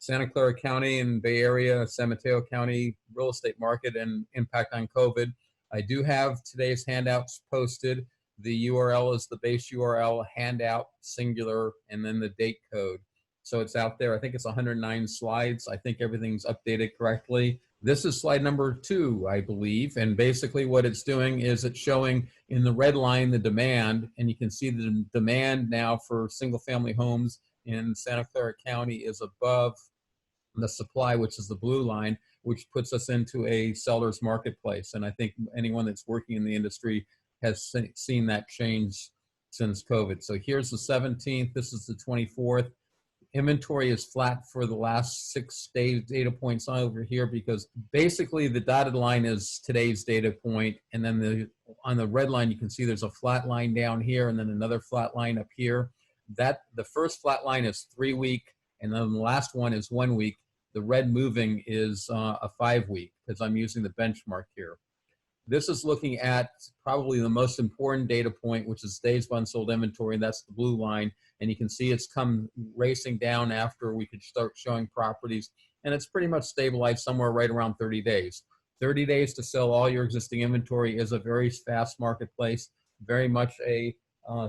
Santa Clara County and Bay Area, San Mateo County real estate market and impact on COVID. I do have today's handouts posted. The URL is the base URL, handout, singular, and then the date code. So it's out there. I think it's 109 slides. I think everything's updated correctly. This is slide number 2, I believe. And basically what it's doing is it's showing in the red line the demand, and you can see the demand now for single family homes in Santa Clara County is above the supply, which is the blue line, which puts us into a seller's marketplace. And I think anyone that's working in the industry has seen that change since COVID. So here's the 17th, this is the 24th. Inventory is flat for the last 6 days data points over here, because basically the dotted line is today's data point, and then on the red line you can see there's a flat line down here and then another flat line up here. That the first flat line is 3 week, and then the last one is 1 week. The red moving is a 5 week, because I'm using the benchmark here. This is looking at probably the most important data point, which is days of unsold inventory, and that's the blue line. And you can see it's come racing down after we could start showing properties, and it's pretty much stabilized somewhere right around 30 days. 30 days to sell all your existing inventory is a very fast marketplace, very much a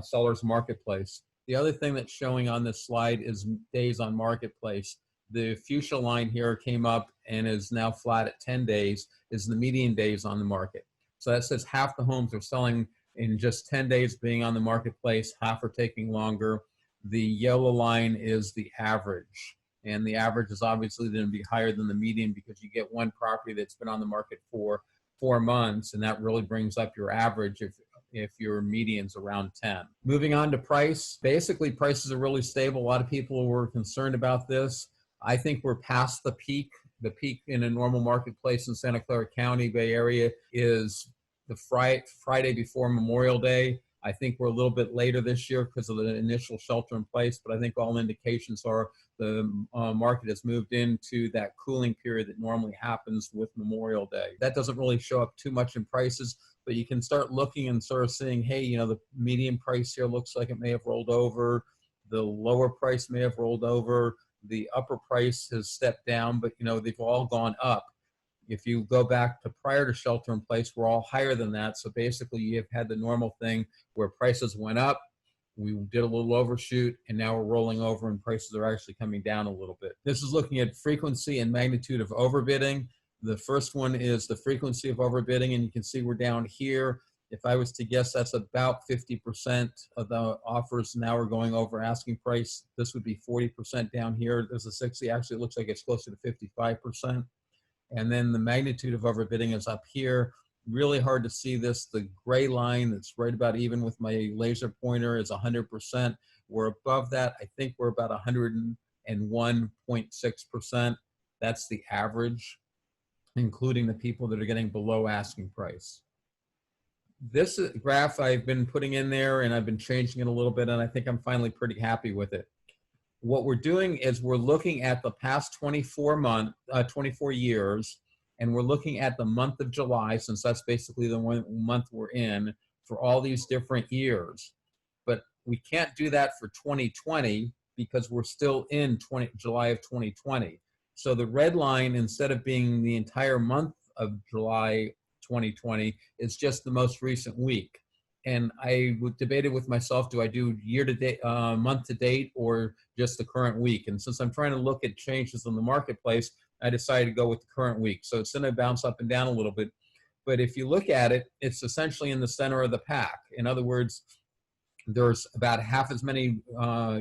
seller's marketplace. The other thing that's showing on this slide is days on marketplace. The fuchsia line here came up and is now flat at 10 days, is the median days on the market. So that says half the homes are selling in just 10 days being on the marketplace, half are taking longer. The yellow line is the average, and the average is obviously going to be higher than the median, because you get one property that's been on the market for 4 months, and that really brings up your average if your median's around 10. Moving on to price, basically prices are really stable. A lot of people were concerned about this. I think we're past the peak. The peak in a normal marketplace in Santa Clara County, Bay Area, is the Friday before Memorial Day. I think we're a little bit later this year because of the initial shelter in place, but I think all indications are the market has moved into that cooling period that normally happens with Memorial Day. That doesn't really show up too much in prices, but you can start looking and sort of seeing, hey, you know, the median price here looks like it may have rolled over. The lower price may have rolled over. The upper price has stepped down, but you know, they've all gone up. If you go back to prior to shelter in place, we're all higher than that. So basically you've had the normal thing where prices went up, we did a little overshoot, and now we're rolling over and prices are actually coming down a little bit. This is looking at frequency and magnitude of overbidding. The first one is the frequency of overbidding, and you can see we're down here. If I was to guess, that's about 50% of the offers now are going over asking price. This would be 40% down here. There's a 60, actually it looks like it's closer to 55%. And then the magnitude of overbidding is up here. Really hard to see this. The gray line that's right about even with my laser pointer is 100%. We're above that. I think we're about 101.6%. That's the average, including the people that are getting below asking price. This graph I've been putting in there, and I've been changing it a little bit, and I think I'm finally pretty happy with it. What we're doing is we're looking at the past 24 years, and we're looking at the month of July, since that's basically the one month we're in, for all these different years. But we can't do that for 2020 because we're still in July of 2020. So the red line, instead of being the entire month of July 2020, is just the most recent week. And I debated with myself, do I do year to date, month to date, or just the current week? And since I'm trying to look at changes in the marketplace, I decided to go with the current week. So it's going to bounce up and down a little bit. But if you look at it, it's essentially in the center of the pack. In other words, there's about half as many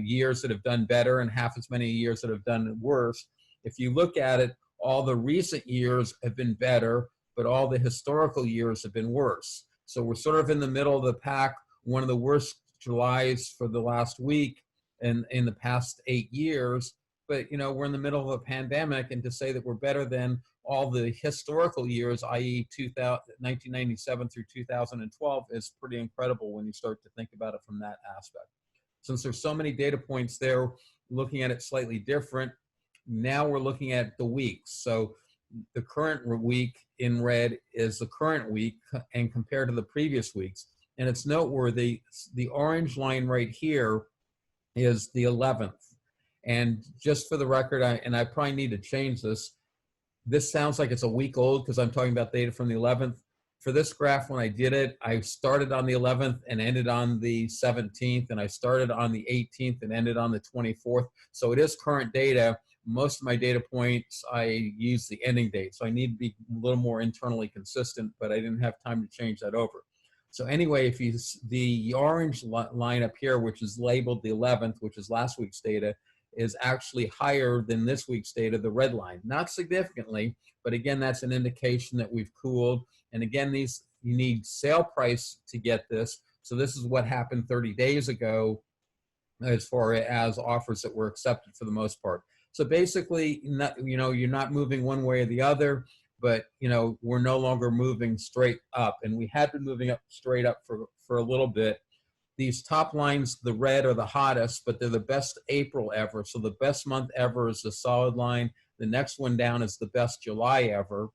years that have done better and half as many years that have done worse. If you look at it, all the recent years have been better, but all the historical years have been worse. So we're sort of in the middle of the pack, one of the worst Julys for the last week and in the past 8 years. But, you know, we're in the middle of a pandemic, and to say that we're better than all the historical years, i.e. 1997 through 2012, is pretty incredible when you start to think about it from that aspect. Since there's so many data points there, looking at it slightly different, now we're looking at the weeks. So the current week in red is the current week and compared to the previous weeks. And it's noteworthy, the orange line right here is the 11th. And just for the record, I probably need to change this. This sounds like it's a week old because I'm talking about data from the 11th. For this graph, when I did it, I started on the 11th and ended on the 17th, and I started on the 18th and ended on the 24th. So it is current data. Most of my data points, I use the ending date. So I need to be a little more internally consistent, but I didn't have time to change that over. So anyway, if you the orange line up here, which is labeled the 11th, which is last week's data, is actually higher than this week's data, the red line. Not significantly, but again, that's an indication that we've cooled. And again, you need sale price to get this. So this is what happened 30 days ago as far as offers that were accepted for the most part. So basically, you're not moving one way or the other, but we're no longer moving straight up. And we had been moving up straight up for a little bit. These top lines, the red, are the hottest, but they're the best April ever. So the best month ever is the solid line. The next one down is the best July ever.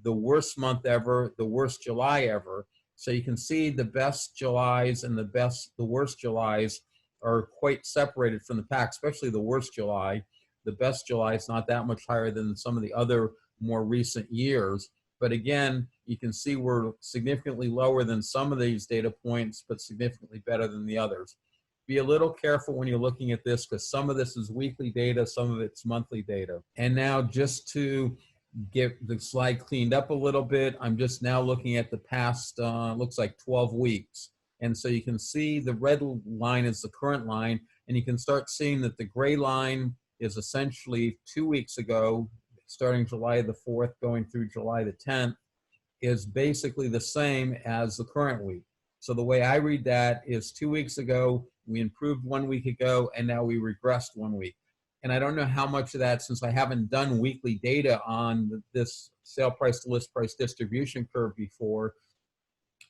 The worst month ever, the worst July ever. So you can see the best Julys and the worst Julys are quite separated from the pack, especially the worst July. The best July is not that much higher than some of the other more recent years. But again, you can see we're significantly lower than some of these data points, but significantly better than the others. Be a little careful when you're looking at this because some of this is weekly data, some of it's monthly data. And now just to get the slide cleaned up a little bit, I'm just now looking at the past, looks like 12 weeks. And so you can see the red line is the current line, and you can start seeing that the gray line is essentially 2 weeks ago, starting July the 4th, going through July the 10th, is basically the same as the current week. So the way I read that is 2 weeks ago, we improved 1 week ago, and now we regressed 1 week. And I don't know how much of that, since I haven't done weekly data on this sale price to list price distribution curve before,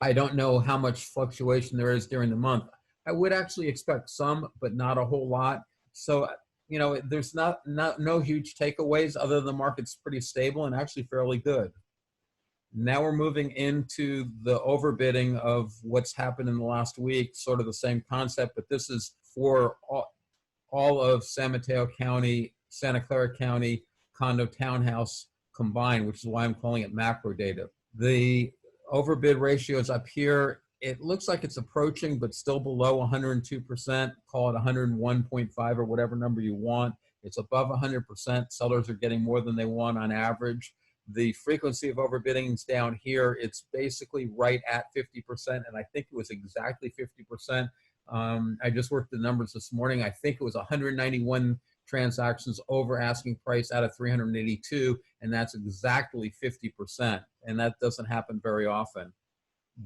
I don't know how much fluctuation there is during the month. I would actually expect some, but not a whole lot. So, there's no huge takeaways other than the market's pretty stable and actually fairly good. Now we're moving into the overbidding of what's happened in the last week, sort of the same concept, but this is for all of San Mateo County, Santa Clara County, condo townhouse combined, which is why I'm calling it macro data. The overbid ratio is up here. It looks like it's approaching, but still below 102%, call it 101.5 or whatever number you want. It's above 100%. Sellers are getting more than they want on average. The frequency of overbidding is down here. It's basically right at 50%, and I think it was exactly 50%. I just worked the numbers this morning. I think it was 191 transactions over asking price out of 382, and that's exactly 50%, and that doesn't happen very often.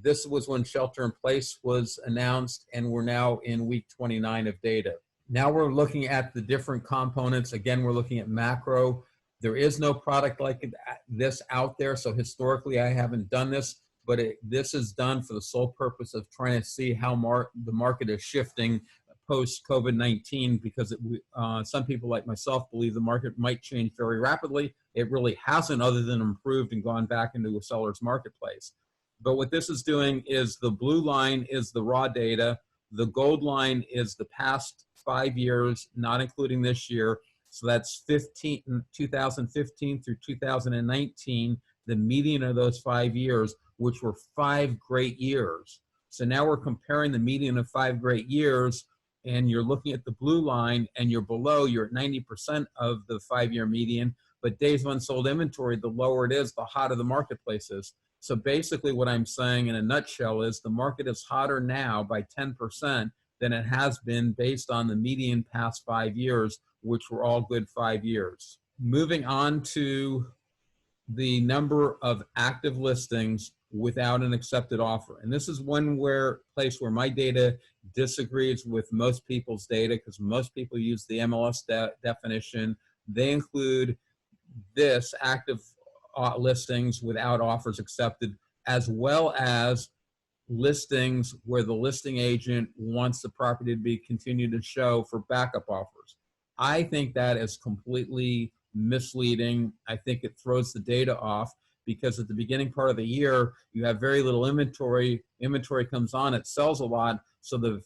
This was when shelter in place was announced, and we're now in week 29 of data. Now we're looking at the different components. Again, we're looking at macro. There is no product like this out there, so historically I haven't done this, but this is done for the sole purpose of trying to see how the market is shifting post-COVID-19, because some people like myself believe the market might change very rapidly. It really hasn't, other than improved and gone back into a seller's marketplace. But what this is doing is the blue line is the raw data. The gold line is the past 5 years, not including this year. So that's 2015 through 2019, the median of those 5 years, which were 5 great years. So now we're comparing the median of 5 great years, and you're looking at the blue line, and you're at 90% of the 5-year median. But days of unsold inventory, the lower it is, the hotter the marketplace is. So basically what I'm saying in a nutshell is the market is hotter now by 10% than it has been based on the median past 5 years, which were all good 5 years. Moving on to the number of active listings without an accepted offer. And this is one place where my data disagrees with most people's data, because most people use the MLS definition. They include this active listings without offers accepted, as well as listings where the listing agent wants the property to be continued to show for backup offers. I think that is completely misleading. I think it throws the data off, because at the beginning part of the year, you have very little inventory. Inventory comes on, it sells a lot, so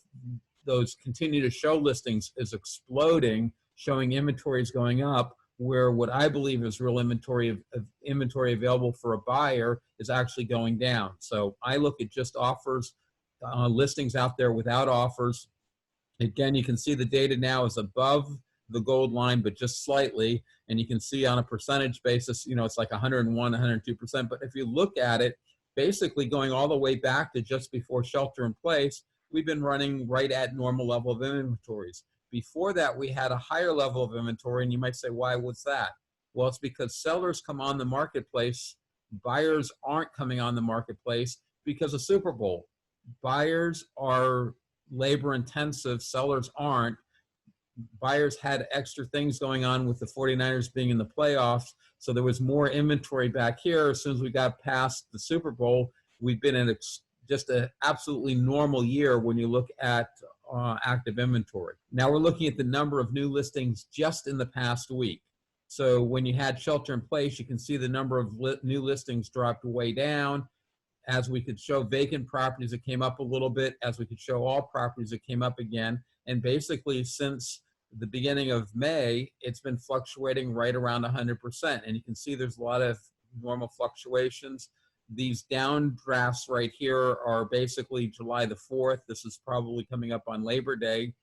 those continue to show listings is exploding, showing inventories going up, where what I believe is real inventory of inventory available for a buyer is actually going down. So I look at just offers, listings out there without offers. Again, you can see the data now is above the gold line, but just slightly. And you can see on a percentage basis, you know, it's like 101, 102%. But if you look at it, basically going all the way back to just before shelter in place, we've been running right at normal level of inventories. Before that, we had a higher level of inventory, and you might say, why was that? Well, it's because sellers come on the marketplace, buyers aren't coming on the marketplace because of Super Bowl. Buyers are labor intensive, sellers aren't. Buyers had extra things going on with the 49ers being in the playoffs, so there was more inventory back here. As soon as we got past the Super Bowl, we've been in just an absolutely normal year when you look at active inventory. Now we're looking at the number of new listings just in the past week. So when you had shelter in place, you can see the number of new listings dropped way down. As we could show vacant properties, it came up a little bit. As we could show all properties, it came up again. And basically since the beginning of May, it's been fluctuating right around 100%. And you can see there's a lot of normal fluctuations. These downdrafts right here are basically July the 4th. This is probably coming up on Labor Day.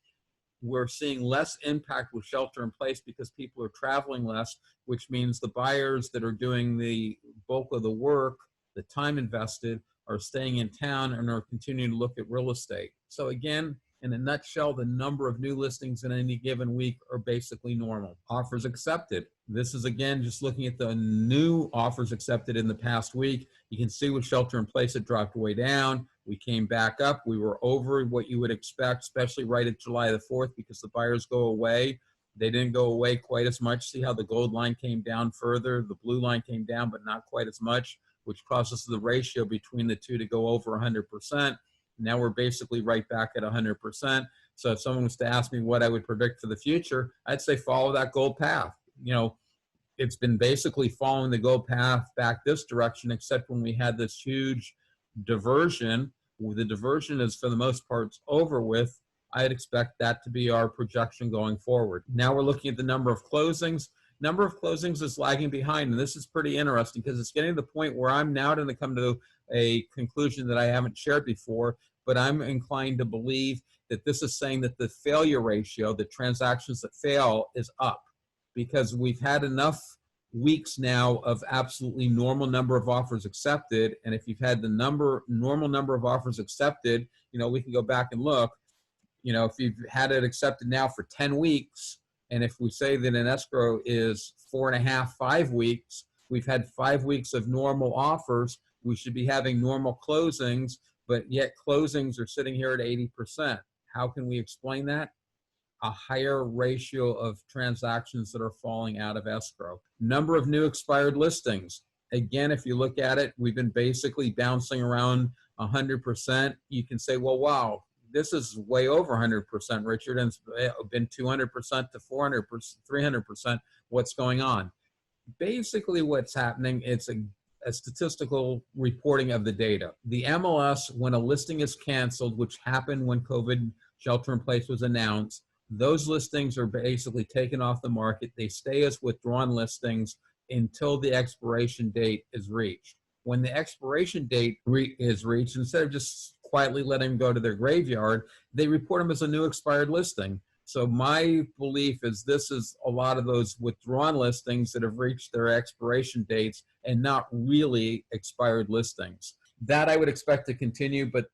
We're seeing less impact with shelter in place because people are traveling less, which means the buyers that are doing the bulk of the work, the time invested, are staying in town and are continuing to look at real estate. So again, in a nutshell, the number of new listings in any given week are basically normal. Offers accepted. This is again just looking at the new offers accepted in the past week. You can see with shelter in place, it dropped way down. We came back up. We were over what you would expect, especially right at July the 4th, because the buyers go away. They didn't go away quite as much. See how the gold line came down further? The blue line came down, but not quite as much, which causes the ratio between the two to go over 100%. Now we're basically right back at 100%. So if someone was to ask me what I would predict for the future, I'd say follow that gold path. You know, it's been basically following the gold path back this direction, except when we had this huge diversion. The diversion is, for the most part, over with. I'd expect that to be our projection going forward. Now we're looking at the number of closings. Number of closings is lagging behind, and this is pretty interesting because it's getting to the point where I'm now going to come to a conclusion that I haven't shared before, but I'm inclined to believe that this is saying that the failure ratio, the transactions that fail, is up, because we've had enough weeks now of absolutely normal number of offers accepted. And if you've had the normal number of offers accepted, you know, we can go back and look, you know, if you've had it accepted now for 10 weeks, and if we say that an escrow is 4.5, 5 weeks, we've had 5 weeks of normal offers. We should be having normal closings, but yet closings are sitting here at 80%. How can we explain that? A higher ratio of transactions that are falling out of escrow. Number of new expired listings. Again, if you look at it, we've been basically bouncing around 100%. You can say, well, wow, this is way over 100%, Richard, and it's been 200% to 400%, 300%. What's going on? Basically what's happening, it's a statistical reporting of the data. The MLS, when a listing is canceled, which happened when COVID shelter in place was announced, those listings are basically taken off the market. They stay as withdrawn listings until the expiration date is reached. When the expiration date is reached, instead of just quietly letting them go to their graveyard, they report them as a new expired listing. So my belief is this is a lot of those withdrawn listings that have reached their expiration dates and not really expired listings. That I would expect to continue, but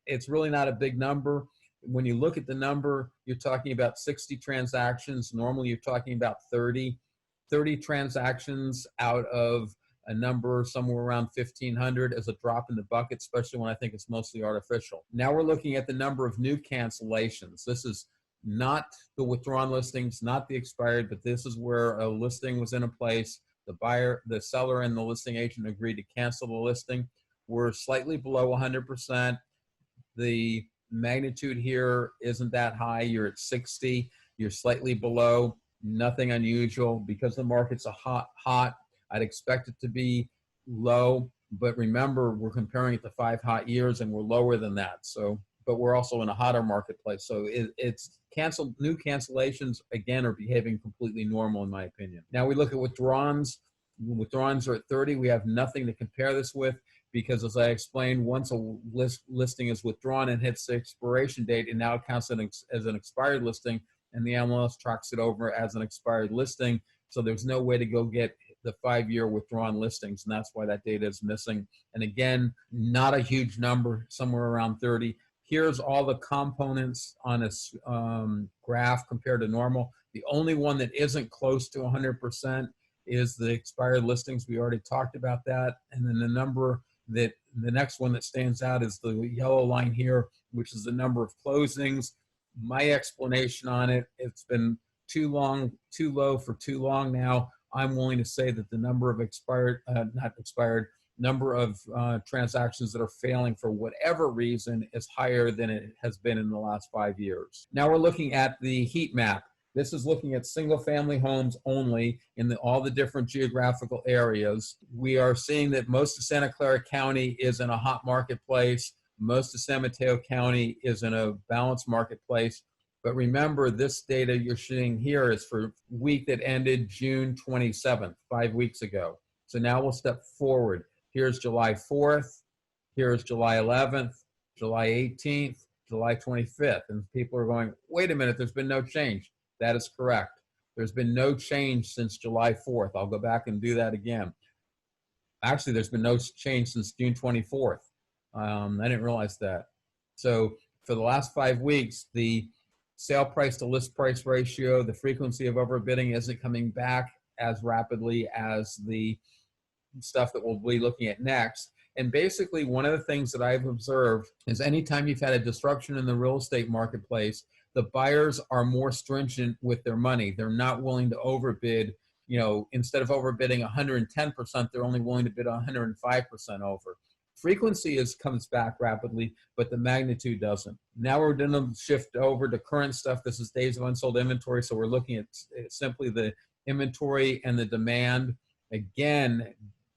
it's really not a big number. When you look at the number, you're talking about 60 transactions. Normally, you're talking about 30 transactions out of a number somewhere around 1,500 as a drop in the bucket, especially when I think it's mostly artificial. Now we're looking at the number of new cancellations. This is not the withdrawn listings, not the expired, but this is where a listing was in a place. The buyer, the seller, and the listing agent agreed to cancel the listing. We're slightly below 100%. The magnitude here isn't that high. You're at 60. You're slightly below. Nothing unusual. Because the market's hot, I'd expect it to be low. But remember, we're comparing it to 5 hot years, and we're lower than that. So, but we're also in a hotter marketplace. So it's new cancellations, again, are behaving completely normal in my opinion. Now we look at withdrawals. Withdrawals are at 30. We have nothing to compare this with because, as I explained, once a listing is withdrawn and hits the expiration date, it now counts as an expired listing, and the MLS tracks it over as an expired listing. So there's no way to go get the 5-year withdrawn listings, and that's why that data is missing. And again, not a huge number, somewhere around 30. Here's all the components on a graph compared to normal. The only one that isn't close to 100% is the expired listings. We already talked about that. And then the next one that stands out is the yellow line here, which is the number of closings. My explanation on it, it's been too low for too long now. I'm willing to say that the number of number of transactions that are failing for whatever reason is higher than it has been in the last 5 years. Now we're looking at the heat map. This is looking at single family homes only in all the different geographical areas. We are seeing that most of Santa Clara County is in a hot marketplace. Most of San Mateo County is in a balanced marketplace. But remember, this data you're seeing here is for week that ended June 27th, 5 weeks ago. So now we'll step forward. Here's July 4th, here's July 11th, July 18th, July 25th. And people are going, wait a minute, there's been no change. That is correct. There's been no change since July 4th. I'll go back and do that again. Actually, there's been no change since June 24th. I didn't realize that. So for the last 5 weeks, the sale price to list price ratio, the frequency of overbidding isn't coming back as rapidly as the stuff that we'll be looking at next. And basically, one of the things that I've observed is anytime you've had a disruption in the real estate marketplace, the buyers are more stringent with their money. They're not willing to overbid. You know, instead of overbidding 110%, they're only willing to bid 105% over. Frequency comes back rapidly, but the magnitude doesn't. Now we're going to shift over to current stuff. This is days of unsold inventory. So we're looking at simply the inventory and the demand. Again,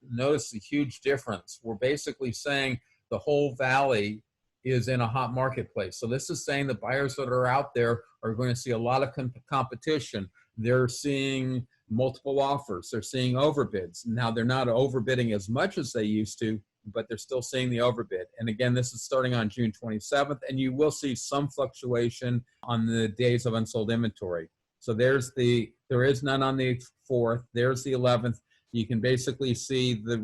notice the huge difference. We're basically saying the whole valley is in a hot marketplace. So this is saying the buyers that are out there are going to see a lot of competition. They're seeing multiple offers. They're seeing overbids. Now they're not overbidding as much as they used to, but they're still seeing the overbid. And again, this is starting on June 27th, and you will see some fluctuation on the days of unsold inventory. So there is none on the 4th. There's the 11th. You can basically see the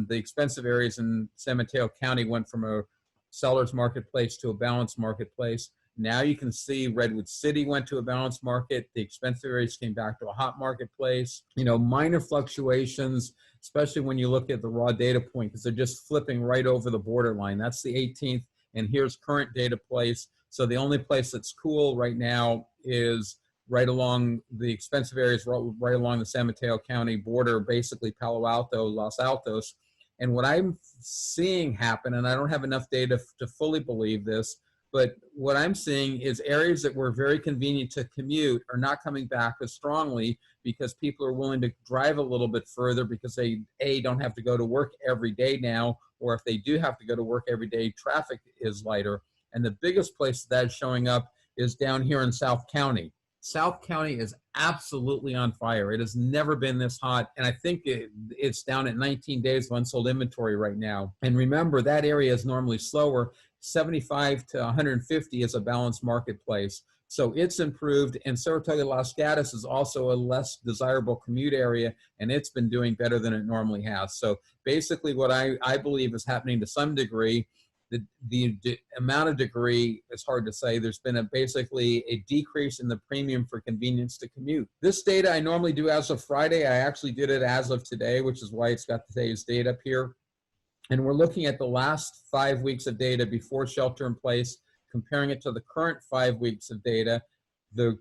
the expensive areas in San Mateo County went from a seller's marketplace to a balanced marketplace. Now you can see Redwood City went to a balanced market. The expensive areas came back to a hot marketplace. You know, minor fluctuations, especially when you look at the raw data point, because they're just flipping right over the borderline. That's the 18th, and here's current data place. So the only place that's cool right now is right along the expensive areas, right along the San Mateo County border, basically Palo Alto, Los Altos. And what I'm seeing happen, and I don't have enough data to fully believe this, but what I'm seeing is areas that were very convenient to commute are not coming back as strongly because people are willing to drive a little bit further because they, A, don't have to go to work every day now, or if they do have to go to work every day, traffic is lighter. And the biggest place that's showing up is down here in South County. South County is absolutely on fire. It has never been this hot. And I think it's down at 19 days of unsold inventory right now. And remember, that area is normally slower. 75 to 150 is a balanced marketplace. So it's improved. And Saratoga Los Gatos is also a less desirable commute area, and it's been doing better than it normally has. So basically what I believe is happening to some degree, the amount of degree is hard to say. There's been basically a decrease in the premium for convenience to commute. This data I normally do as of Friday. I actually did it as of today, which is why it's got today's date up here. And we're looking at the last 5 weeks of data before shelter in place, comparing it to the current 5 weeks of data. The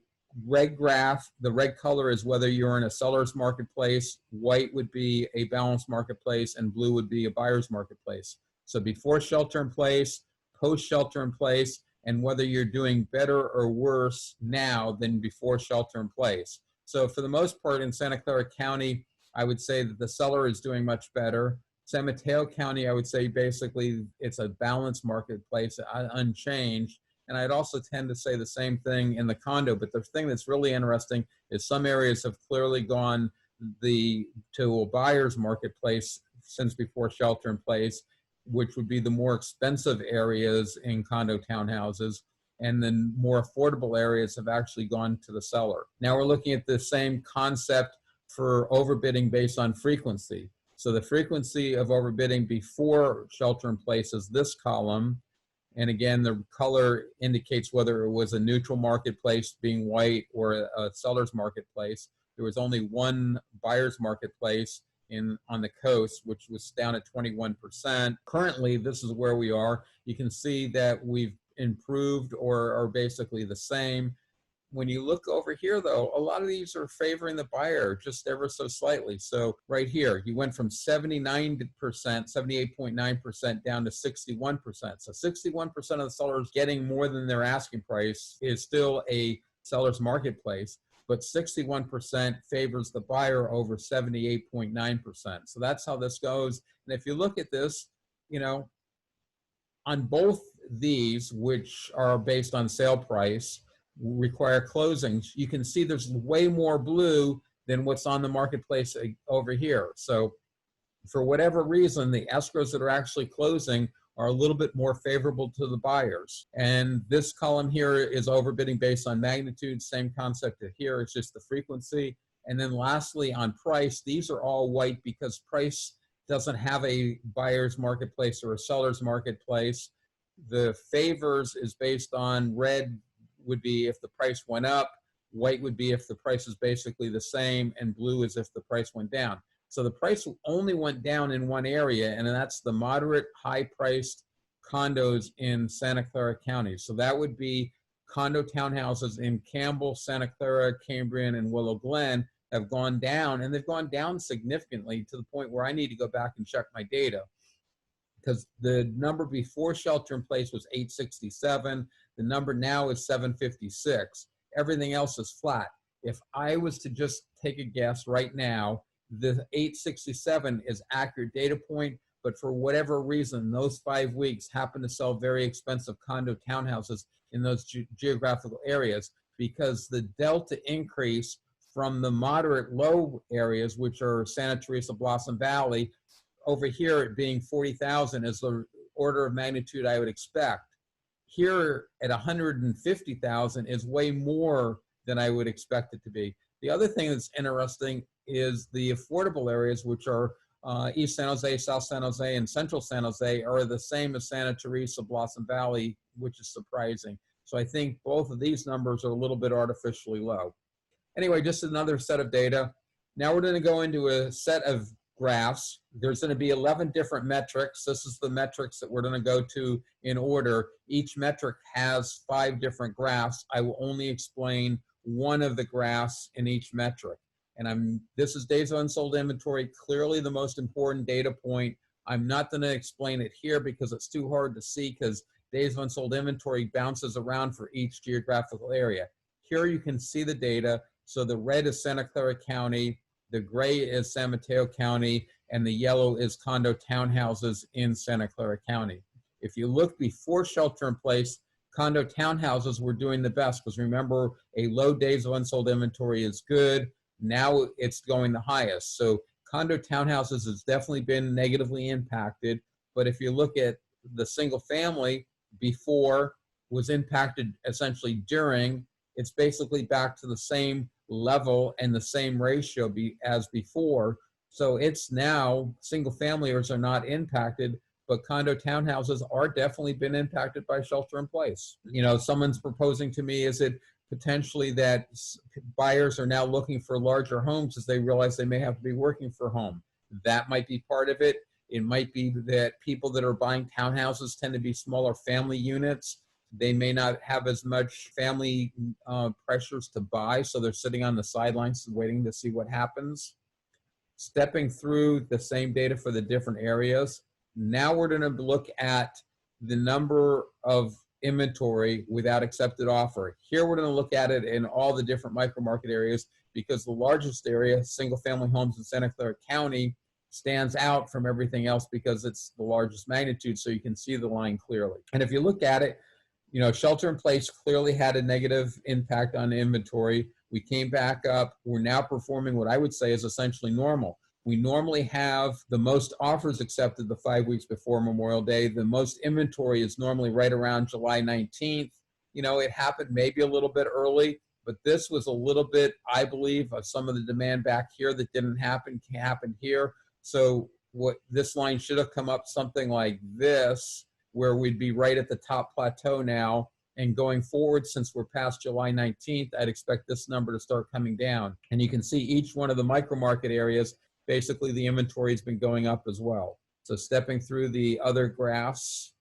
red graph, the red color is whether you're in a seller's marketplace, white would be a balanced marketplace, and blue would be a buyer's marketplace. So before shelter in place, post shelter in place, and whether you're doing better or worse now than before shelter in place. So for the most part in Santa Clara County, I would say that the seller is doing much better. San Mateo County, I would say basically it's a balanced marketplace, unchanged. And I'd also tend to say the same thing in the condo. But the thing that's really interesting is some areas have clearly gone to a buyer's marketplace since before shelter in place, which would be the more expensive areas in condo townhouses. And then more affordable areas have actually gone to the seller. Now we're looking at the same concept for overbidding based on frequency. So the frequency of overbidding before shelter in place is this column. And again, the color indicates whether it was a neutral marketplace being white or a seller's marketplace. There was only one buyer's marketplace on the coast, which was down at 21%. Currently, this is where we are. You can see that we've improved or are basically the same. When you look over here, though, a lot of these are favoring the buyer just ever so slightly. So right here, you went from 79%, 78.9% down to 61%. So 61% of the sellers getting more than their asking price is still a seller's marketplace, but 61% favors the buyer over 78.9%. So that's how this goes. And if you look at this, you know, on both these, which are based on sale price, require closings, you can see there's way more blue than what's on the marketplace over here. So for whatever reason, the escrows that are actually closing are a little bit more favorable to the buyers. And this column here is overbidding based on magnitude. Same concept here, it's just the frequency. And then lastly, on price, these are all white because price doesn't have a buyer's marketplace or a seller's marketplace. The favors is based on red would be if the price went up, white would be if the price is basically the same, and blue is if the price went down. So the price only went down in one area, and that's the moderate high-priced condos in Santa Clara County. So that would be condo townhouses in Campbell, Santa Clara, Cambrian, and Willow Glen have gone down, and they've gone down significantly to the point where I need to go back and check my data, because the number before shelter in place was 867. The number now is 756. Everything else is flat. If I was to just take a guess right now, the 867 is accurate data point, but for whatever reason, those 5 weeks happen to sell very expensive condo townhouses in those geographical areas, because the delta increase from the moderate low areas, which are Santa Teresa, Blossom Valley, over here it being 40,000 is the order of magnitude I would expect. Here at 150,000 is way more than I would expect it to be. The other thing that's interesting is the affordable areas, which are East San Jose, South San Jose, and Central San Jose, are the same as Santa Teresa, Blossom Valley, which is surprising. So I think both of these numbers are a little bit artificially low. Anyway, just another set of data. Now we're going to go into a set of graphs. There's going to be 11 different metrics. This is the metrics that we're going to go to in order. Each metric has 5 different graphs. I will only explain one of the graphs in each metric. And this is days of unsold inventory, clearly the most important data point. I'm not going to explain it here because it's too hard to see, because days of unsold inventory bounces around for each geographical area. Here you can see the data. So the red is Santa Clara County, the gray is San Mateo County, and the yellow is condo townhouses in Santa Clara County. If you look before shelter in place, condo townhouses were doing the best, because remember, a low days of unsold inventory is good. Now it's going the highest. So condo townhouses has definitely been negatively impacted. But if you look at the single family, before was impacted essentially during, it's basically back to the same level and the same ratio as before. So it's now single families are not impacted, but condo townhouses are definitely been impacted by shelter in place. You know, someone's proposing to me, is it potentially that buyers are now looking for larger homes as they realize they may have to be working from home? That might be part of it. It might be that people that are buying townhouses tend to be smaller family units. They may not have as much family pressures to buy, so they're sitting on the sidelines waiting to see what happens. Stepping through the same data for the different areas. Now we're going to look at the number of inventory without accepted offer. Here we're going to look at it in all the different micro market areas, because the largest area, single family homes in Santa Clara County, stands out from everything else because it's the largest magnitude, so you can see the line clearly. And if you look at it, you know, shelter in place clearly had a negative impact on inventory. We came back up. We're now performing what I would say is essentially normal. We normally have the most offers accepted the 5 weeks before Memorial Day. The most inventory is normally right around July 19th. You know, it happened maybe a little bit early, but this was a little bit, I believe, of some of the demand back here that didn't happen here. So what this line should have come up something like this, where we'd be right at the top plateau now. And going forward, since we're past July 19th, I'd expect this number to start coming down. And you can see each one of the micro market areas, basically the inventory has been going up as well. So stepping through the other graphs,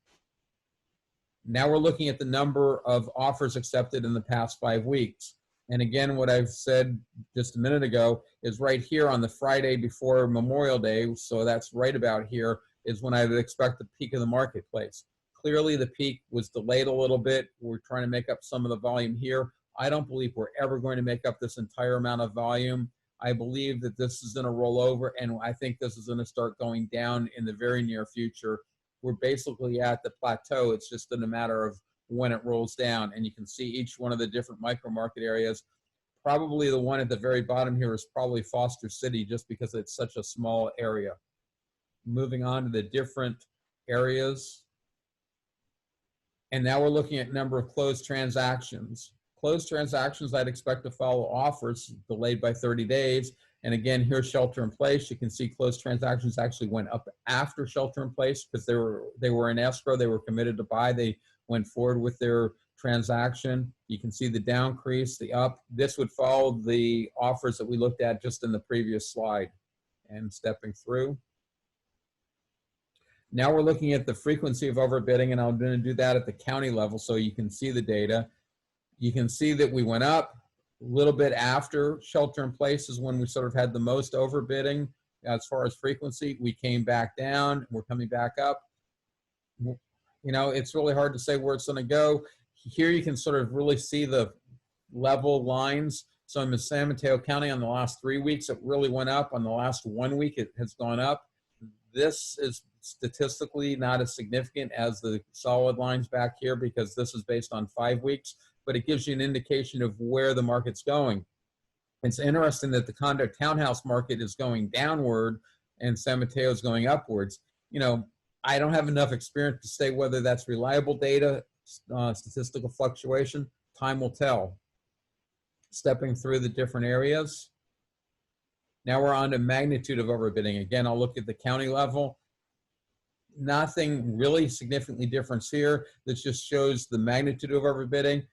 now we're looking at the number of offers accepted in the past 5 weeks. And again, what I've said just a minute ago is right here on the Friday before Memorial Day, so that's right about here, is when I would expect the peak of the marketplace. Clearly the peak was delayed a little bit. We're trying to make up some of the volume here. I don't believe we're ever going to make up this entire amount of volume. I believe that this is going to roll over, and I think this is going to start going down in the very near future. We're basically at the plateau. It's just in a matter of when it rolls down. And you can see each one of the different micro market areas. Probably the one at the very bottom here is probably Foster City, just because it's such a small area. Moving on to the different areas. And now we're looking at number of closed transactions. Closed transactions, I'd expect to follow offers delayed by 30 days. And again, here's shelter in place. You can see closed transactions actually went up after shelter in place because they were in escrow. They were committed to buy. They went forward with their transaction. You can see the downcrease, the up. This would follow the offers that we looked at just in the previous slide. And stepping through. Now we're looking at the frequency of overbidding, and I'm going to do that at the county level so you can see the data. You can see that we went up a little bit after shelter in place is when we sort of had the most overbidding as far as frequency. We came back down. We're coming back up. You know, it's really hard to say where it's going to go. Here you can sort of really see the level lines. So in San Mateo County on the last 3 weeks, it really went up. On the last 1 week, it has gone up. This is statistically not as significant as the solid lines back here because this is based on 5 weeks, but it gives you an indication of where the market's going. It's interesting that the condo townhouse market is going downward and San Mateo is going upwards. You know, I don't have enough experience to say whether that's reliable data, statistical fluctuation. Time will tell. Stepping through the different areas. Now we're on to magnitude of overbidding. Again, I'll look at the county level. Nothing really significantly different here. This just shows the magnitude of overbidding.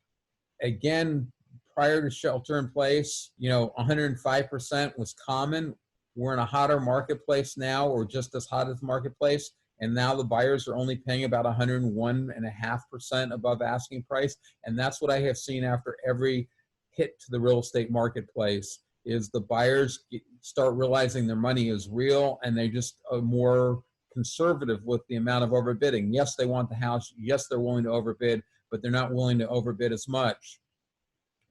Again, prior to shelter in place, you know, 105% was common. We're in a hotter marketplace now, or just as hot as the marketplace. And now the buyers are only paying about 101.5% above asking price. And that's what I have seen after every hit to the real estate marketplace, is the buyers start realizing their money is real and they just are more conservative with the amount of overbidding. Yes, they want the house. Yes, they're willing to overbid, but they're not willing to overbid as much.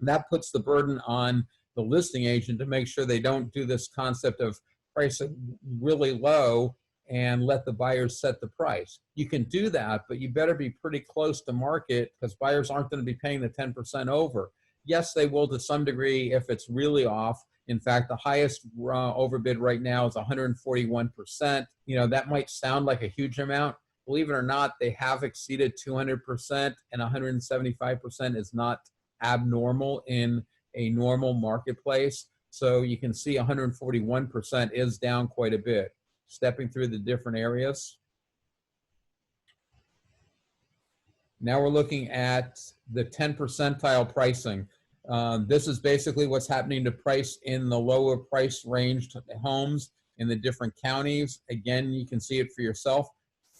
And that puts the burden on the listing agent to make sure they don't do this concept of pricing really low and let the buyers set the price. You can do that, but you better be pretty close to market because buyers aren't going to be paying the 10% over. Yes, they will to some degree if it's really off. In fact, the highest overbid right now is 141%. You know, that might sound like a huge amount. Believe it or not, they have exceeded 200%, and 175% is not abnormal in a normal marketplace. So you can see 141% is down quite a bit. Stepping through the different areas. Now we're looking at the 10 percentile pricing. This is basically what's happening to price in the lower price ranged homes in the different counties. Again, you can see it for yourself.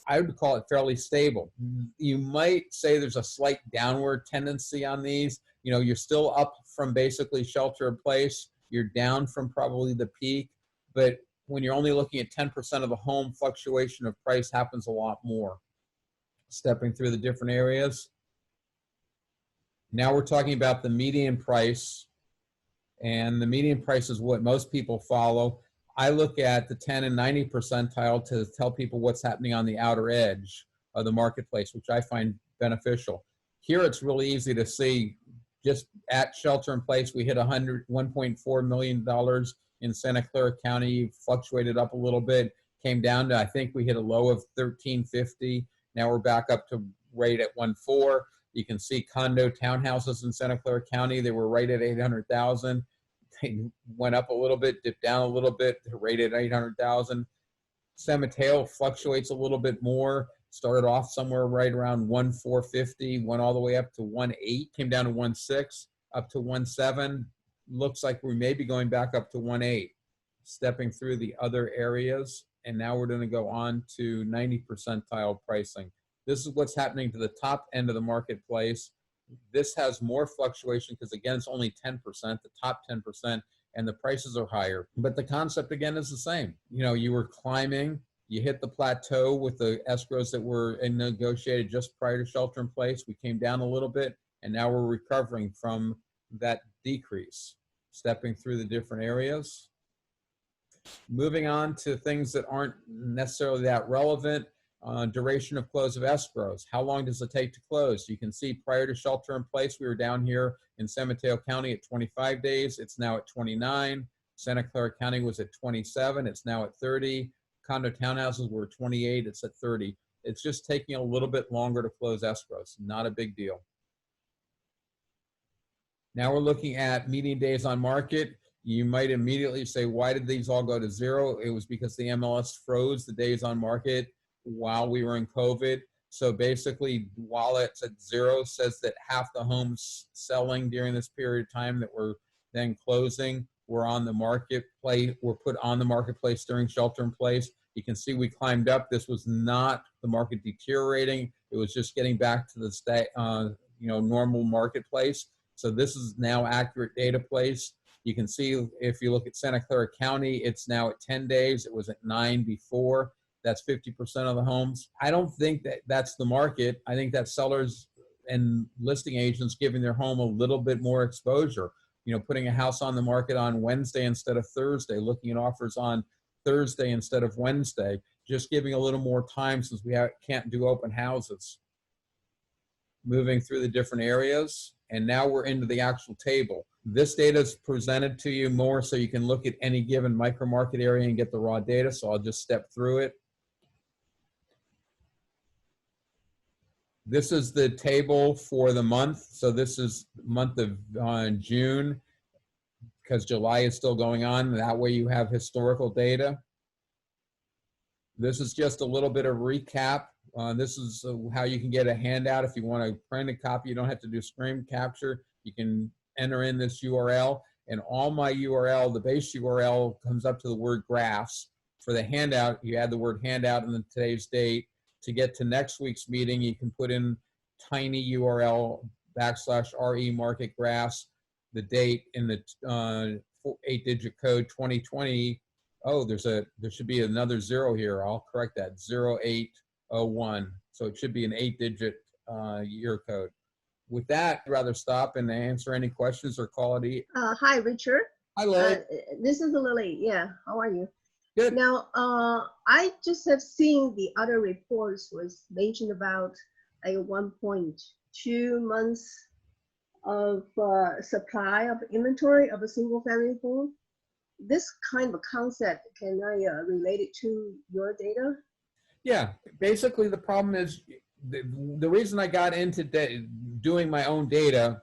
I would call it fairly stable. You might say there's a slight downward tendency on these. You know, you're still up from basically shelter in place. You're down from probably the peak, but when you're only looking at 10% of the home, fluctuation of price happens a lot more. Stepping through the different areas. Now we're talking about the median price, and the median price is what most people follow. I look at the 10 and 90 percentile to tell people what's happening on the outer edge of the marketplace, which I find beneficial. Here, it's really easy to see. Just at shelter in place, we hit $1.4 million in Santa Clara County, fluctuated up a little bit, came down to, I think we hit a low of 1350. Now we're back up to rate at 1.4. You can see condo townhouses in Santa Clara County. They were right at 800,000. They went up a little bit, dipped down a little bit, rated 800,000. San Mateo fluctuates a little bit more. Started off somewhere right around 1.450, went all the way up to 1.8, came down to 1.6, up to 1.7. Looks like we may be going back up to 1.8, stepping through the other areas. And now we're going to go on to 90 percentile pricing. This is what's happening to the top end of the marketplace. This has more fluctuation because, again, it's only 10%, the top 10%, and the prices are higher. But the concept, again, is the same. You know, you were climbing, you hit the plateau with the escrows that were negotiated just prior to shelter in place. We came down a little bit, and now we're recovering from that decrease, stepping through the different areas. Moving on to things that aren't necessarily that relevant. Duration of close of escrows. How long does it take to close? You can see prior to shelter in place, we were down here in San Mateo County at 25 days. It's now at 29. Santa Clara County was at 27. It's now at 30. Condo townhouses were 28. It's at 30. It's just taking a little bit longer to close escrows. Not a big deal. Now we're looking at median days on market. You might immediately say, why did these all go to zero? It was because the MLS froze the days on market while we were in COVID. So basically, while it's at zero, says that half the homes selling during this period of time that were then closing were on the marketplace, were put on the marketplace during shelter in place. You can see we climbed up. This was not the market deteriorating. It was just getting back to the normal marketplace. So this is now accurate data place. You can see if you look at Santa Clara County, it's now at 10 days. It was at 9 before. That's 50% of the homes. I don't think that that's the market. I think that sellers and listing agents giving their home a little bit more exposure. You know, putting a house on the market on Wednesday instead of Thursday, looking at offers on Thursday instead of Wednesday, just giving a little more time since we can't do open houses. Moving through the different areas, and now we're into the actual table. This data is presented to you more so you can look at any given micro market area and get the raw data, so I'll just step through it. This is the table for the month. So this is month of June, because July is still going on. That way you have historical data. This is just a little bit of recap. This is how you can get a handout. If you want to print a copy, you don't have to do screen capture. You can enter in this URL, and all my URL, the base URL, comes up to the word graphs. For the handout, you add the word handout and then today's date. To get to next week's meeting, you can put in tiny URL /RE market graphs, the date in the 8-digit code 2020. Oh, there should be another 0 here. I'll correct that, 0801. So it should be an 8-digit year code. With that, I'd rather stop and answer any questions or call it. Hi, Richard. Hi, Lily. This is Lily. Yeah, how are you? Good. Now, I just have seen the other reports was mentioned about like 1.2 months of supply of inventory of a single family home. This kind of concept, can I relate it to your data? Yeah, basically the problem is, the reason I got into doing my own data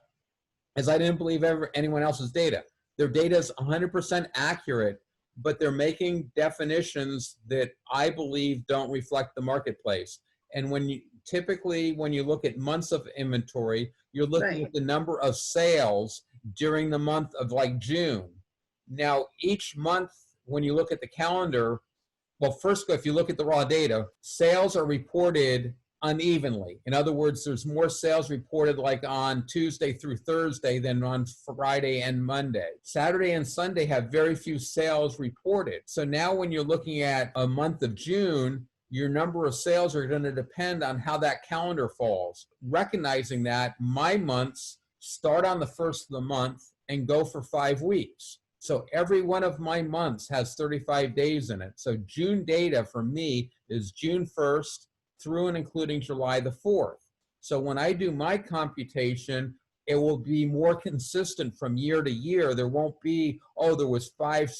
is I didn't believe anyone else's data. Their data is 100% accurate, but they're making definitions that I believe don't reflect the marketplace. And typically when you look at months of inventory, you're looking at the number of sales during the month of like June. Now, each month, when you look at the calendar, well, first, if you look at the raw data, sales are reported unevenly. In other words, there's more sales reported like on Tuesday through Thursday than on Friday and Monday. Saturday and Sunday have very few sales reported. So now when you're looking at a month of June, your number of sales are going to depend on how that calendar falls. Recognizing that, my months start on the first of the month and go for 5 weeks. So every one of my months has 35 days in it. So June data for me is June 1st through and including July the 4th. So when I do my computation, it will be more consistent from year to year. There won't be, oh, there was 5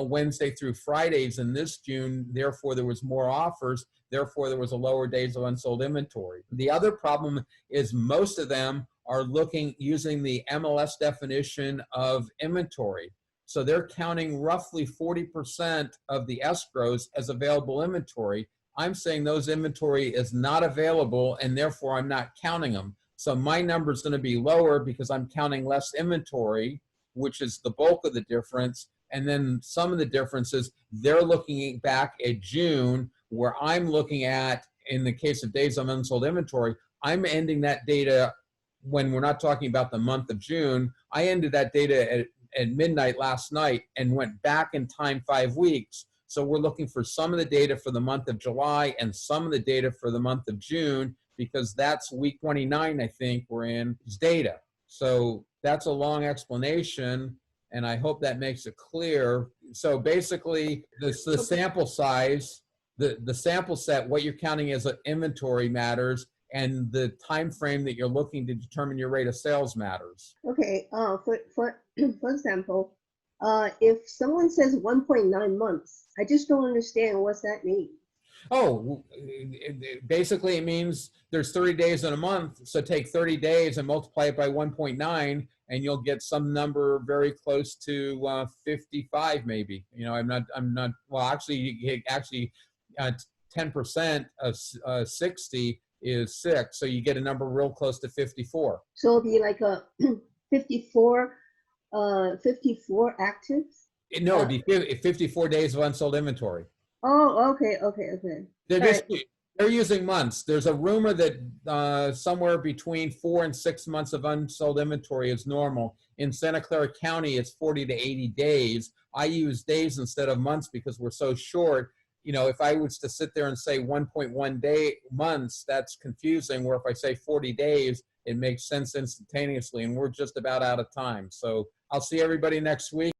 Wednesday through Fridays in this June, therefore there was more offers, therefore there was a lower days of unsold inventory. The other problem is most of them are using the MLS definition of inventory. So they're counting roughly 40% of the escrows as available inventory. I'm saying those inventory is not available and therefore I'm not counting them. So my number is going to be lower because I'm counting less inventory, which is the bulk of the difference. And then some of the differences, they're looking back at June, where I'm looking at, in the case of days of unsold inventory, I'm ending that data when we're not talking about the month of June. I ended that data at midnight last night and went back in time 5 weeks. So we're looking for some of the data for the month of July and some of the data for the month of June, because that's week 29, I think we're in, is data. So that's a long explanation, and I hope that makes it clear. So basically, the sample size, the sample set, what you're counting as an inventory matters, and the time frame that you're looking to determine your rate of sales matters. Okay, for example, if someone says 1.9 months, I just don't understand what's that mean. Oh, basically it means there's 30 days in a month. So take 30 days and multiply it by 1.9 and you'll get some number very close to 55 maybe. You know, I'm not, well, actually 10% of 60 is 6. So you get a number real close to 54. So it'll be like a 54 active? No, it'd be 54 days of unsold inventory. Oh, okay. They're using months. There's a rumor that somewhere between 4 and 6 months of unsold inventory is normal. In Santa Clara County, it's 40 to 80 days. I use days instead of months because we're so short. You know, if I was to sit there and say 1.1 months, that's confusing. Where if I say 40 days, it makes sense instantaneously, and we're just about out of time. So I'll see everybody next week.